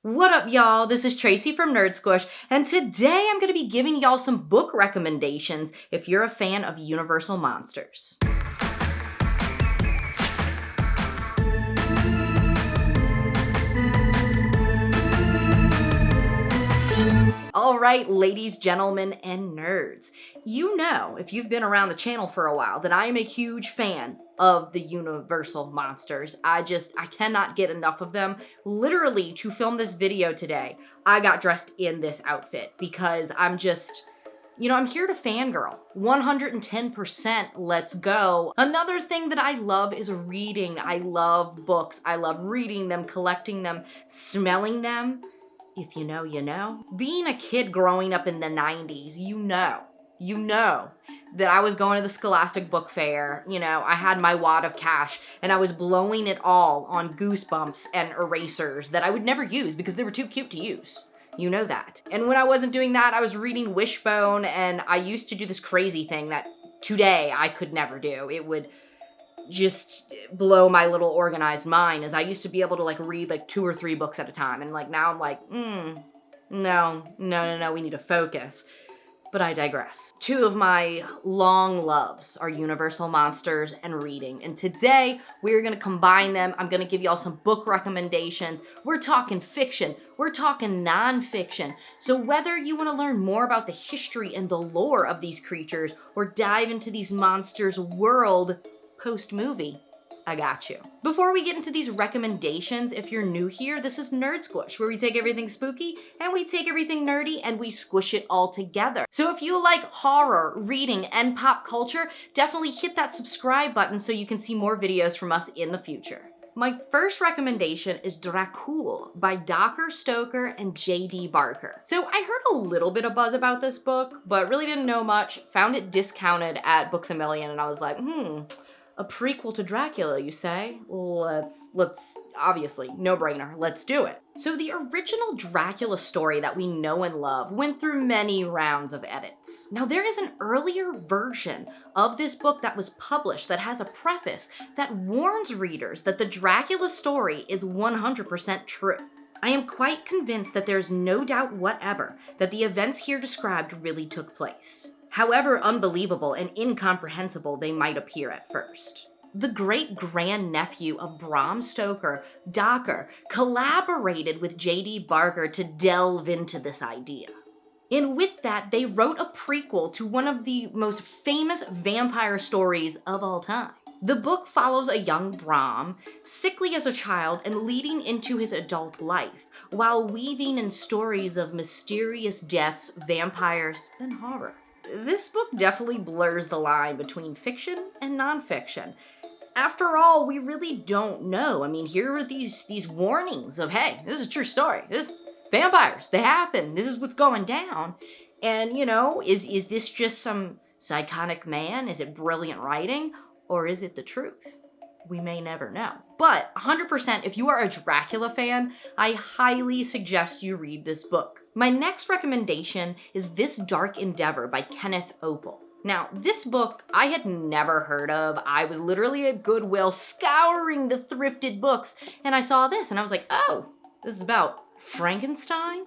What up, y'all? This is Tracy from Nerd Squish, and today I'm going to be giving y'all some book recommendations if you're a fan of Universal Monsters. Alright, ladies, gentlemen, and nerds. You know, if you've been around the channel for a while, that I am a huge fan of the Universal Monsters. I cannot get enough of them. Literally, to film this video today, I got dressed in this outfit because I'm just... I'm here to fangirl. 110%, let's go. Another thing that I love is reading. I love books. I love reading them, collecting them, smelling them. If you know, you know. Being a kid growing up in the 90s, you know that I was going to the Scholastic Book Fair. I had my wad of cash and I was blowing it all on Goosebumps and erasers that I would never use because they were too cute to use. You know that. And when I wasn't doing that, I was reading Wishbone, and I used to do this crazy thing that today I could never do. It would just blow my little organized mind, as I used to be able to read 2 or 3 books at a time, and now I'm like, no, we need to focus. But I digress. 2 of my long loves are Universal Monsters and reading, and today we're gonna combine them. I'm gonna give y'all some book recommendations. We're talking fiction, we're talking nonfiction. So whether you wanna learn more about the history and the lore of these creatures, or dive into these monsters' world post-movie, I got you. Before we get into these recommendations, if you're new here, this is Nerd Squish, where we take everything spooky and we take everything nerdy and we squish it all together. So if you like horror, reading, and pop culture, definitely hit that subscribe button so you can see more videos from us in the future. My first recommendation is Dracul by Dr. Stoker and J.D. Barker. So I heard a little bit of buzz about this book, but really didn't know much. Found it discounted at Books A Million, and I was like, a prequel to Dracula, you say? Let's obviously, no-brainer, let's do it. So the original Dracula story that we know and love went through many rounds of edits. Now there is an earlier version of this book that was published that has a preface that warns readers that the Dracula story is 100% true. I am quite convinced that there's no doubt whatever that the events here described really took place, however unbelievable and incomprehensible they might appear at first. The great-grandnephew of Bram Stoker, Dacre, collaborated with J.D. Barker to delve into this idea. And with that, they wrote a prequel to one of the most famous vampire stories of all time. The book follows a young Bram, sickly as a child and leading into his adult life, while weaving in stories of mysterious deaths, vampires, and horror. This book definitely blurs the line between fiction and nonfiction. After all, we really don't know. I mean, here are these warnings of, hey, this is a true story. This vampires, they happen. This is what's going down. And, is this just some psychotic man? Is it brilliant writing? Or is it the truth? We may never know. But 100%, if you are a Dracula fan, I highly suggest you read this book. My next recommendation is This Dark Endeavor by Kenneth Opel. Now, this book I had never heard of. I was literally at Goodwill scouring the thrifted books, and I saw this, and I was like, oh, this is about Frankenstein?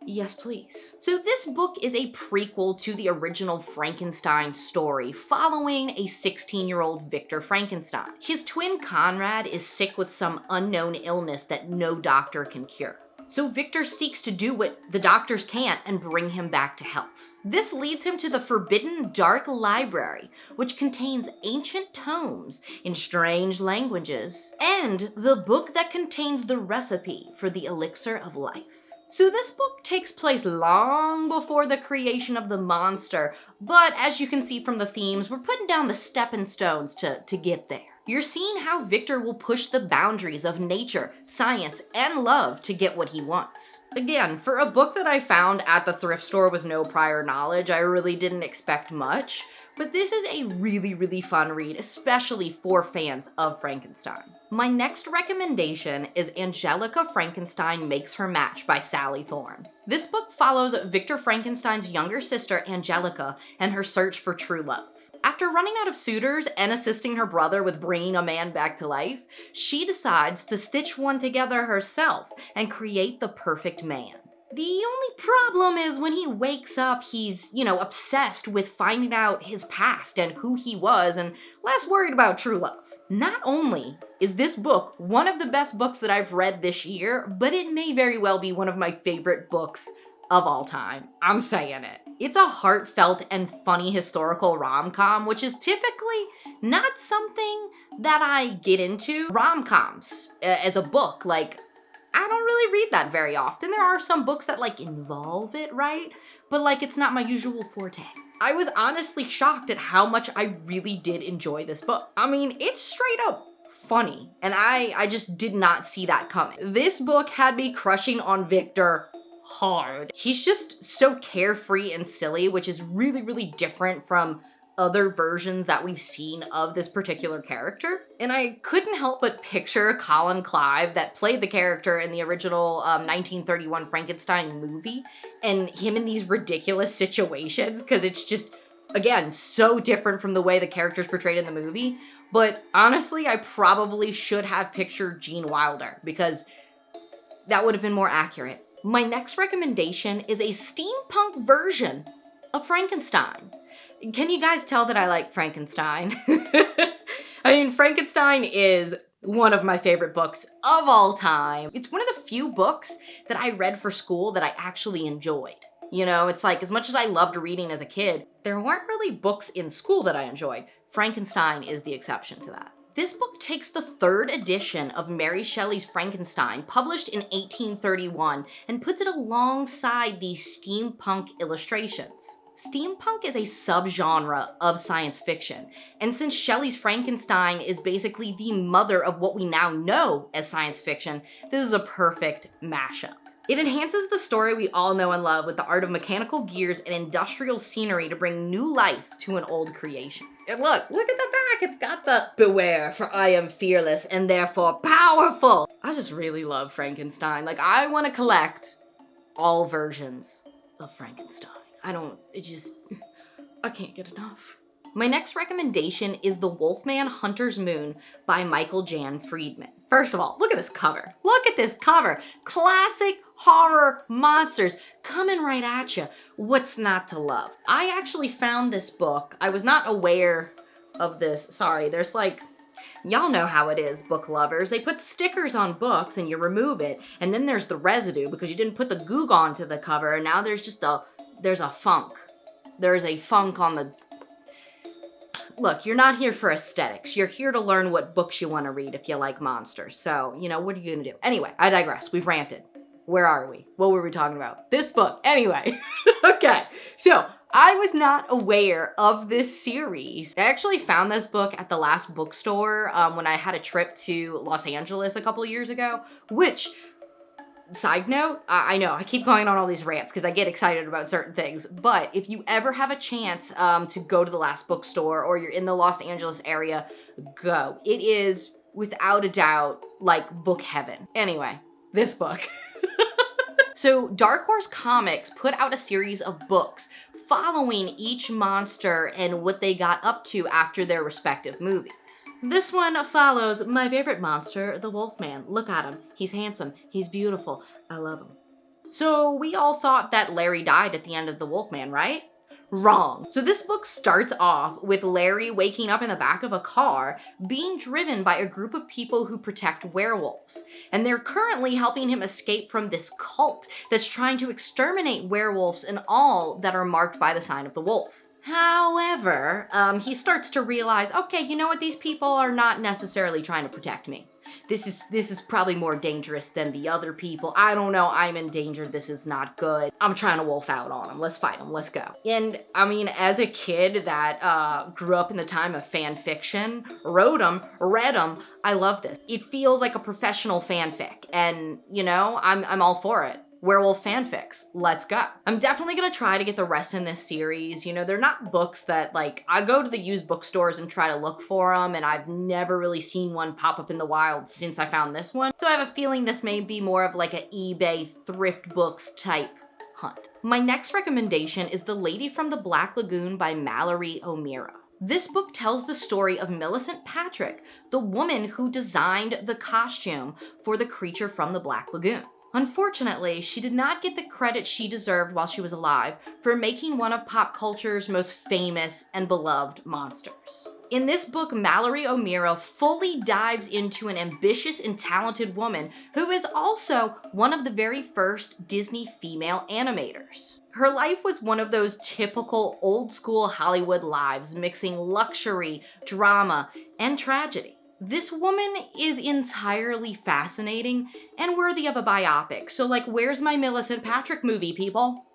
Yes, please. So this book is a prequel to the original Frankenstein story, following a 16-year-old Victor Frankenstein. His twin Conrad is sick with some unknown illness that no doctor can cure. So Victor seeks to do what the doctors can't and bring him back to health. This leads him to the Forbidden Dark Library, which contains ancient tomes in strange languages, and the book that contains the recipe for the elixir of life. So this book takes place long before the creation of the monster, but as you can see from the themes, we're putting down the stepping stones to get there. You're seeing how Victor will push the boundaries of nature, science, and love to get what he wants. Again, for a book that I found at the thrift store with no prior knowledge, I really didn't expect much, but this is a really, really fun read, especially for fans of Frankenstein. My next recommendation is Angelica Frankenstein Makes Her Match by Sally Thorne. This book follows Victor Frankenstein's younger sister, Angelica, and her search for true love. After running out of suitors and assisting her brother with bringing a man back to life, she decides to stitch one together herself and create the perfect man. The only problem is when he wakes up, he's, obsessed with finding out his past and who he was and less worried about true love. Not only is this book one of the best books that I've read this year, but it may very well be one of my favorite books of all time. I'm saying it. It's a heartfelt and funny historical rom-com, which is typically not something that I get into. Rom-coms as a book, I don't really read that very often. There are some books that involve it, right? But it's not my usual forte. I was honestly shocked at how much I really did enjoy this book. I mean, it's straight up funny, and I just did not see that coming. This book had me crushing on Victor hard. He's just so carefree and silly, which is really, really different from other versions that we've seen of this particular character. And I couldn't help but picture Colin Clive, that played the character in the original 1931 Frankenstein movie, and him in these ridiculous situations, because it's just, again, so different from the way the character's portrayed in the movie. But honestly, I probably should have pictured Gene Wilder, because that would have been more accurate. My next recommendation is a steampunk version of Frankenstein. Can you guys tell that I like Frankenstein? I mean, Frankenstein is one of my favorite books of all time. It's one of the few books that I read for school that I actually enjoyed. It's as much as I loved reading as a kid, there weren't really books in school that I enjoyed. Frankenstein is the exception to that. This book takes the third edition of Mary Shelley's Frankenstein, published in 1831, and puts it alongside these steampunk illustrations. Steampunk is a subgenre of science fiction, and since Shelley's Frankenstein is basically the mother of what we now know as science fiction, this is a perfect mashup. It enhances the story we all know and love with the art of mechanical gears and industrial scenery to bring new life to an old creation. And look at the back, it's got the "Beware, for I am fearless and therefore powerful." I just really love Frankenstein. I want to collect all versions of Frankenstein. I can't get enough. My next recommendation is The Wolfman Hunter's Moon by Michael Jan Friedman. First of all, look at this cover. Look at this cover. Classic horror monsters coming right at you. What's not to love? I actually found this book. I was not aware of this. Sorry, there's y'all know how it is, book lovers. They put stickers on books and you remove it, and then there's the residue because you didn't put the goog onto the cover, and now there's a funk. There's a funk on the... Look, you're not here for aesthetics. You're here to learn what books you want to read if you like monsters. So, what are you going to do? Anyway, I digress. We've ranted. Where are we? What were we talking about? This book. Anyway. Okay. So, I was not aware of this series. I actually found this book at the last bookstore when I had a trip to Los Angeles a couple years ago, which... Side note, I know, I keep going on all these rants because I get excited about certain things, but if you ever have a chance to go to the last bookstore or you're in the Los Angeles area, go. It is, without a doubt, book heaven. Anyway, this book. So Dark Horse Comics put out a series of books following each monster and what they got up to after their respective movies. This one follows my favorite monster, the Wolfman. Look at him. He's handsome. He's beautiful. I love him. So we all thought that Larry died at the end of the Wolfman, right? Wrong. So this book starts off with Larry waking up in the back of a car being driven by a group of people who protect werewolves. And they're currently helping him escape from this cult that's trying to exterminate werewolves and all that are marked by the sign of the wolf. However, he starts to realize, okay, you know what? These people are not necessarily trying to protect me. This is probably more dangerous than the other people. I don't know. I'm in danger. This is not good. I'm trying to wolf out on them. Let's fight them. Let's go. And I mean, as a kid that grew up in the time of fan fiction, wrote them, read them, I love this. It feels like a professional fanfic, and I'm all for it. Werewolf fanfics. Let's go. I'm definitely gonna try to get the rest in this series. They're not books that I go to the used bookstores and try to look for them, and I've never really seen one pop up in the wild since I found this one. So I have a feeling this may be more of an eBay thrift books type hunt. My next recommendation is The Lady from the Black Lagoon by Mallory O'Meara. This book tells the story of Millicent Patrick, the woman who designed the costume for the creature from the Black Lagoon. Unfortunately, she did not get the credit she deserved while she was alive for making one of pop culture's most famous and beloved monsters. In this book, Mallory O'Meara fully dives into an ambitious and talented woman who is also one of the very first Disney female animators. Her life was one of those typical old-school Hollywood lives, mixing luxury, drama, and tragedy. This woman is entirely fascinating and worthy of a biopic. So where's my Millicent Patrick movie, people?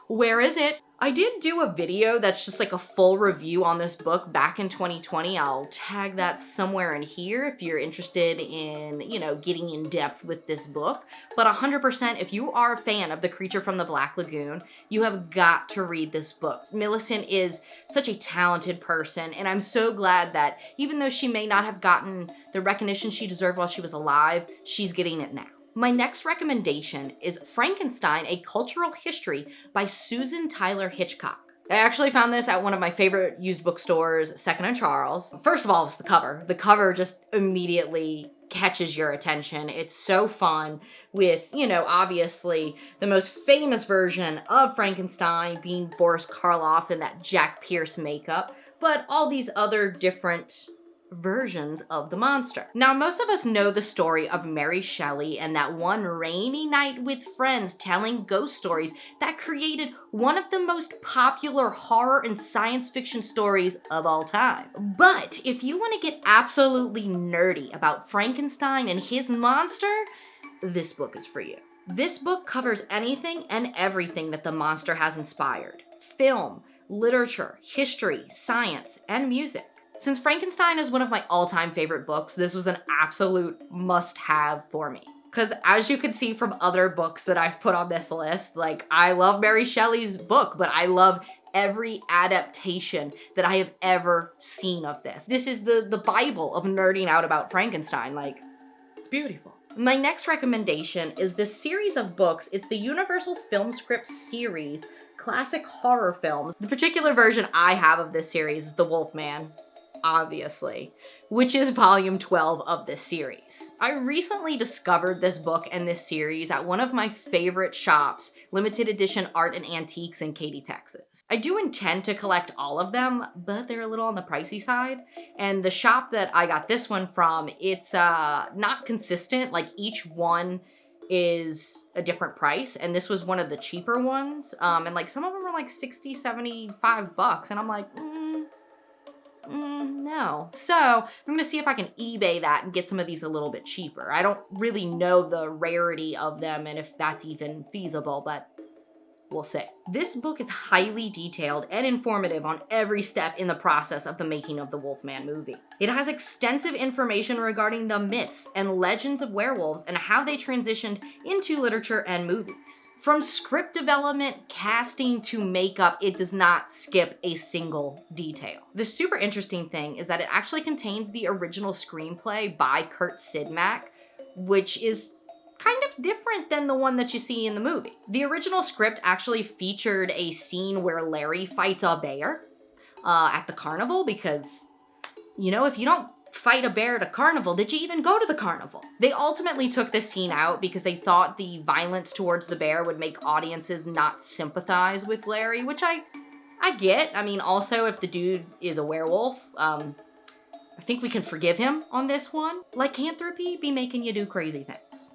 Where is it? I did do a video that's just a full review on this book back in 2020. I'll tag that somewhere in here if you're interested in, getting in depth with this book. But 100%, if you are a fan of The Creature from the Black Lagoon, you have got to read this book. Millicent is such a talented person, and I'm so glad that even though she may not have gotten the recognition she deserved while she was alive, she's getting it now. My next recommendation is Frankenstein, A Cultural History by Susan Tyler Hitchcock. I actually found this at one of my favorite used bookstores, Second and Charles. First of all, it's the cover. The cover just immediately catches your attention. It's so fun with, obviously the most famous version of Frankenstein being Boris Karloff in that Jack Pierce makeup, but all these other different versions of the monster. Now, most of us know the story of Mary Shelley and that one rainy night with friends telling ghost stories that created one of the most popular horror and science fiction stories of all time. But if you want to get absolutely nerdy about Frankenstein and his monster, this book is for you. This book covers anything and everything that the monster has inspired: film, literature, history, science, and music. Since Frankenstein is one of my all-time favorite books, this was an absolute must-have for me. Because as you can see from other books that I've put on this list, I love Mary Shelley's book, but I love every adaptation that I have ever seen of this. This is the Bible of nerding out about Frankenstein. It's beautiful. My next recommendation is this series of books. It's the Universal Film Scripts series, classic horror films. The particular version I have of this series is the Wolfman, obviously, which is volume 12 of this series. I recently discovered this book and this series at one of my favorite shops, limited edition art and antiques in Katy, Texas. I do intend to collect all of them, but they're a little on the pricey side. And the shop that I got this one from, it's not consistent. Each one is a different price, and this was one of the cheaper ones. And some of them are 60, 75 bucks, and I'm like, no. So I'm gonna see if I can eBay that and get some of these a little bit cheaper. I don't really know the rarity of them and if that's even feasible, but we'll see. This book is highly detailed and informative on every step in the process of the making of the Wolfman movie. It has extensive information regarding the myths and legends of werewolves and how they transitioned into literature and movies. From script development, casting, to makeup, it does not skip a single detail. The super interesting thing is that it actually contains the original screenplay by Kurt Sidmack, which is kind of different than the one that you see in the movie. The original script actually featured a scene where Larry fights a bear at the carnival because, if you don't fight a bear at a carnival, did you even go to the carnival? They ultimately took this scene out because they thought the violence towards the bear would make audiences not sympathize with Larry, which I get. Also, if the dude is a werewolf, I think we can forgive him on this one. Lycanthropy be making you do crazy things.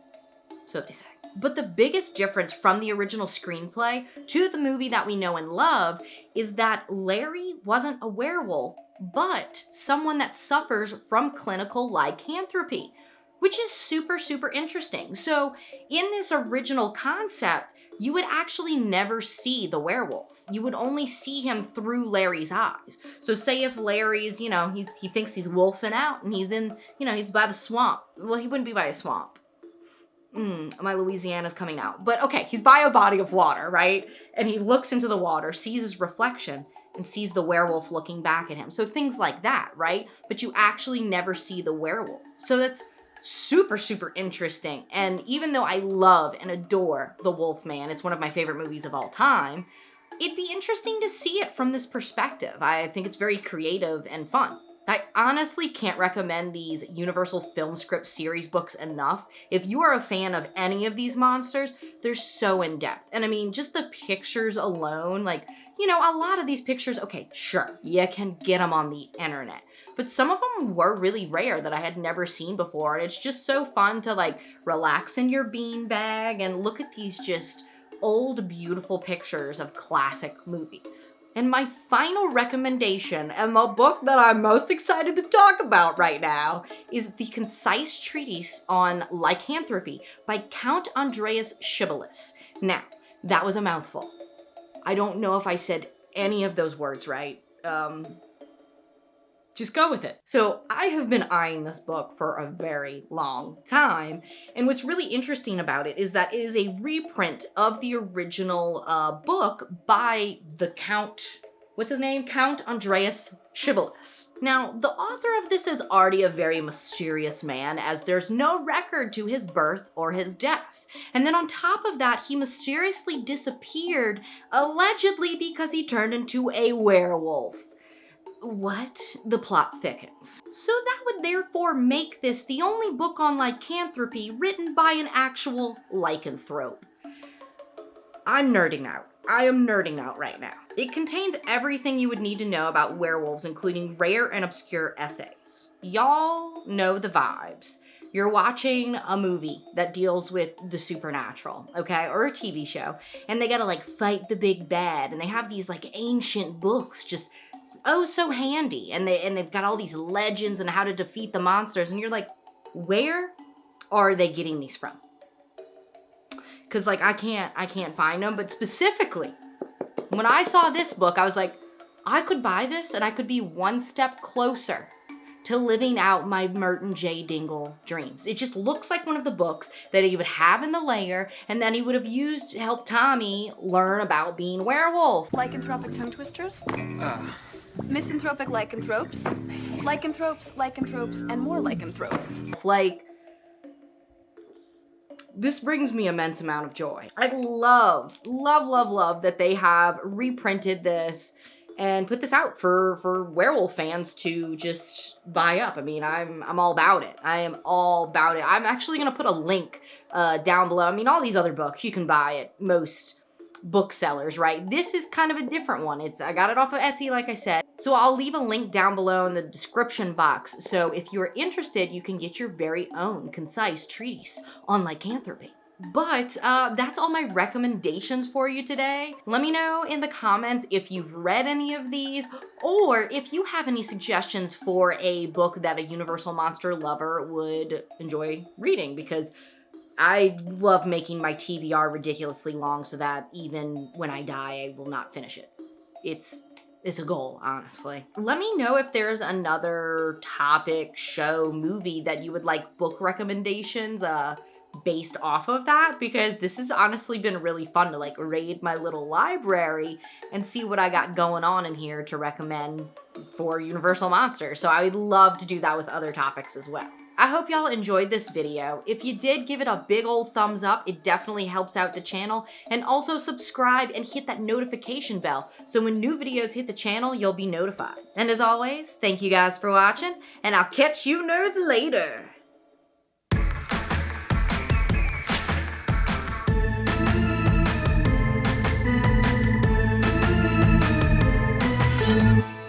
So they say. But the biggest difference from the original screenplay to the movie that we know and love is that Larry wasn't a werewolf, but someone that suffers from clinical lycanthropy, which is super, super interesting. So in this original concept, you would actually never see the werewolf. You would only see him through Larry's eyes. So say if Larry's, he thinks he's wolfing out and he's in, he's by the swamp. Well, he wouldn't be by a swamp. My Louisiana's coming out. But okay, he's by a body of water, right? And he looks into the water, sees his reflection, and sees the werewolf looking back at him. So things like that, right? But you actually never see the werewolf. So that's super, super interesting. And even though I love and adore The Wolfman, it's one of my favorite movies of all time, it'd be interesting to see it from this perspective. I think it's very creative and fun. I honestly can't recommend these Universal Film Script series books enough. If you are a fan of any of these monsters, they're so in-depth. And I mean, just the pictures alone, like, you know, a lot of these pictures, okay, sure, you can get them on the internet. But some of them were really rare that I had never seen before. And it's just so fun to like relax in your beanbag and look at these just old, beautiful pictures of classic movies. And my final recommendation, and the book that I'm most excited to talk about right now, is the Concise Treatise on Lycanthropy by Count Andreas Schibolus. Now, that was a mouthful. I don't know if I said any of those words right. Just go with it. So I have been eyeing this book for a very long time, and what's really interesting about it is that it is a reprint of the original book by the Count, what's his name? Count Andreas Schibolus. Now, the author of this is already a very mysterious man, as there's no record to his birth or his death. And then on top of that, he mysteriously disappeared, allegedly because he turned into a werewolf. What? The plot thickens. So that would therefore make this the only book on lycanthropy written by an actual lycanthrope. I'm nerding out. I am nerding out right now. It contains everything you would need to know about werewolves, including rare and obscure essays. Y'all know the vibes. You're watching a movie that deals with the supernatural, okay, or a TV show, and they gotta like fight the big bad, and they have these like ancient books just oh so handy, and they've got all these legends and how to defeat the monsters, and you're like, where are they getting these from? Because like I can't find them. But specifically, when I saw this book, I was like, I could buy this and I could be one step closer to living out my Merton J. Dingle dreams. It just looks like one of the books that he would have in the lair and then he would have used to help Tommy learn about being a werewolf. Lycanthropic tongue twisters? Misanthropic lycanthropes? Lycanthropes, and more lycanthropes. Like, this brings me immense amount of joy. I love that they have reprinted this and put this out for werewolf fans to just buy up. I mean, I'm all about it. I am all about it. I'm actually gonna put a link down below. I mean, all these other books you can buy at most booksellers, right? This is kind of a different one. I got it off of Etsy, like I said. So I'll leave a link down below in the description box. So if you're interested, you can get your very own concise treatise on lycanthropy. But that's all my recommendations for you today. Let me know in the comments if you've read any of these, or if you have any suggestions for a book that a Universal Monster lover would enjoy reading, because I love making my TBR ridiculously long so that even when I die, I will not finish it. It's a goal, honestly. Let me know if there's another topic, show, movie that you would like book recommendations based off of that, because this has honestly been really fun to like raid my little library and see what I got going on in here to recommend for Universal Monsters. So I would love to do that with other topics as well. I hope y'all enjoyed this video. If you did, give it a big old thumbs up. It definitely helps out the channel. And also subscribe and hit that notification bell so when new videos hit the channel, you'll be notified. And as always, thank you guys for watching, and I'll catch you nerds later.